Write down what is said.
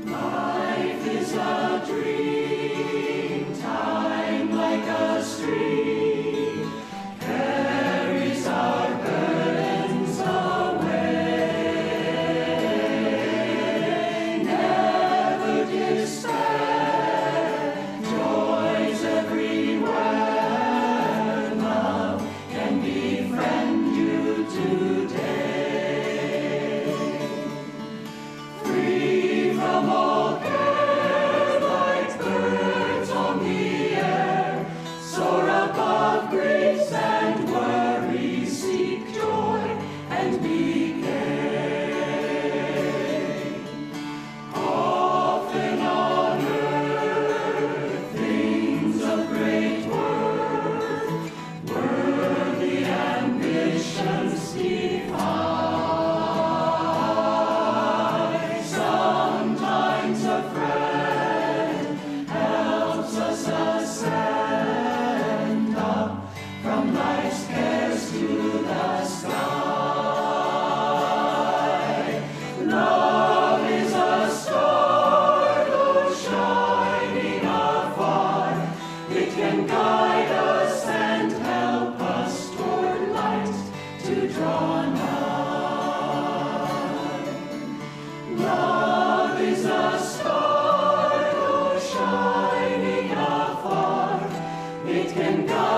Life is a dream, time like a stream carries our burdens away. Never despair, joys everywhere. Love can befriend you today. Free from all care, like birds on the air, soar above griefs and worries, seek joy and be gay. Often on earth, things of great worth, worthy ambitions defy. Sometimes a friend helps us ascend up from life's cares to the sky. Love is a star, though shining afar. It can guide us and help us toward light to draw nigh. Love is a star, though shining afar. It can guide